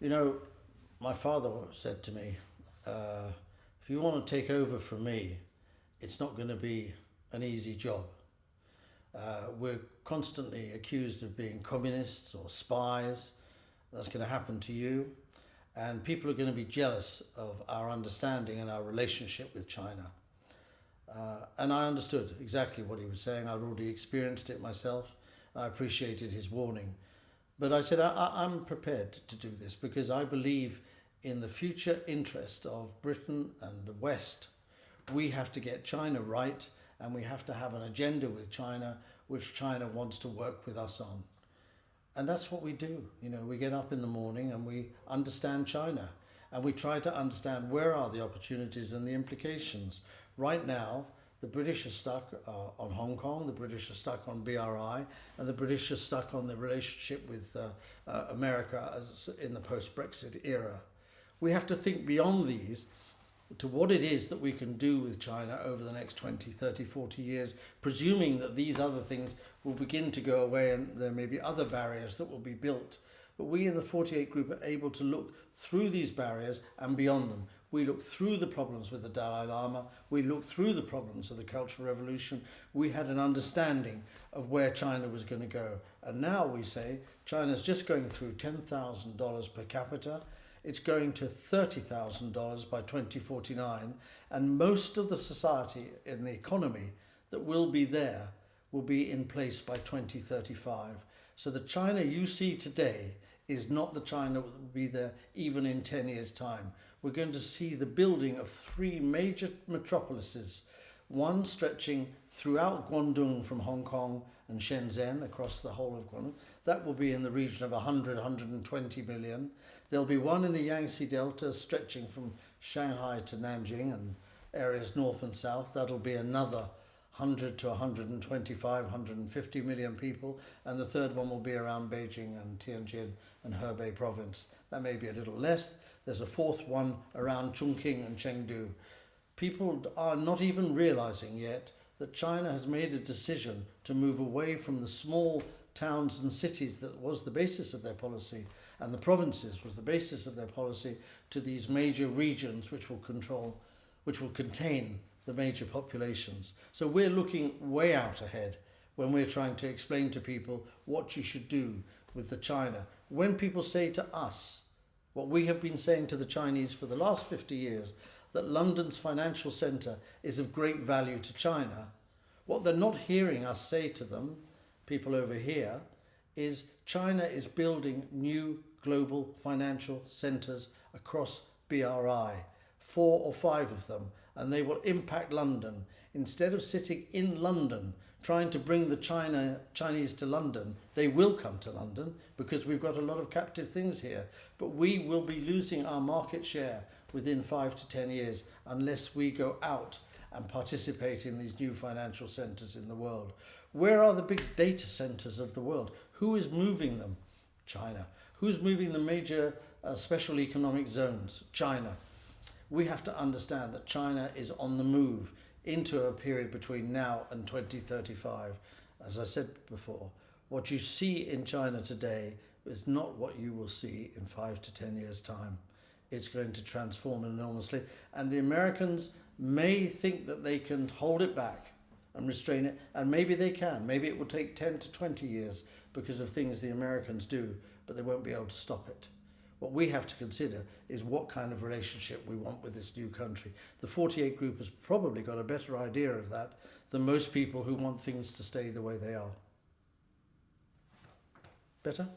You know, my father said to me, if you want to take over from me, it's not going to be an easy job. We're constantly accused of being communists or spies. That's going to happen to you. And people are going to be jealous of our understanding and our relationship with China. And I understood exactly what he was saying. I'd already experienced it myself. I appreciated his warning. But I said, I'm prepared to do this because I believe in the future interest of Britain and the West. We have to get China right, and we have to have an agenda with China which China wants to work with us on. And that's what we do. You know, we get up in the morning and we understand China, and we try to understand where are the opportunities and the implications. Right now, the British are stuck on Hong Kong, the British are stuck on BRI, and the British are stuck on the relationship with America in the post-Brexit era. We have to think beyond these to what it is that we can do with China over the next 20, 30, 40 years, presuming that these other things will begin to go away and there may be other barriers that will be built. But we in the 48 Group are able to look through these barriers and beyond them. We look through the problems with the Dalai Lama. We look through the problems of the Cultural Revolution. We had an understanding of where China was going to go. And now we say China's just going through $10,000 per capita. It's going to $30,000 by 2049. And most of the society and the economy that will be there will be in place by 2035. So the China you see today is not the China that will be there even in 10 years' time. We're going to see the building of three major metropolises, one stretching throughout Guangdong from Hong Kong and Shenzhen across the whole of Guangdong. That will be in the region of 100, 120 million. There'll be one in the Yangtze Delta stretching from Shanghai to Nanjing and areas north and south. That'll be another 100 to 125, 150 million people, and the third one will be around Beijing and Tianjin and Hebei province. That may be a little less. There's a fourth one around Chongqing and Chengdu. People are not even realizing yet that China has made a decision to move away from the small towns and cities that was the basis of their policy, and the provinces was the basis of their policy, to these major regions which will contain the major populations. So we're looking way out ahead when we're trying to explain to people what you should do with the China. When people say to us what we have been saying to the Chinese for the last 50 years, that London's financial centre is of great value to China, what they're not hearing us say to them, people over here, is China is building new global financial centres across BRI, 4 or 5 of them, and they will impact London. Instead of sitting in London trying to bring the Chinese to London, they will come to London because we've got a lot of captive things here. But we will be losing our market share within 5 to 10 years unless we go out and participate in these new financial centres in the world. Where are the big data centres of the world? Who is moving them? China. Who's moving the major special economic zones? China. We have to understand that China is on the move into a period between now and 2035. As I said before, what you see in China today is not what you will see in 5 to 10 years' time. It's going to transform enormously, and the Americans may think that they can hold it back and restrain it, and maybe they can. Maybe it will take 10 to 20 years because of things the Americans do, but they won't be able to stop it. What we have to consider is what kind of relationship we want with this new country. The 48 Group has probably got a better idea of that than most people who want things to stay the way they are. Better?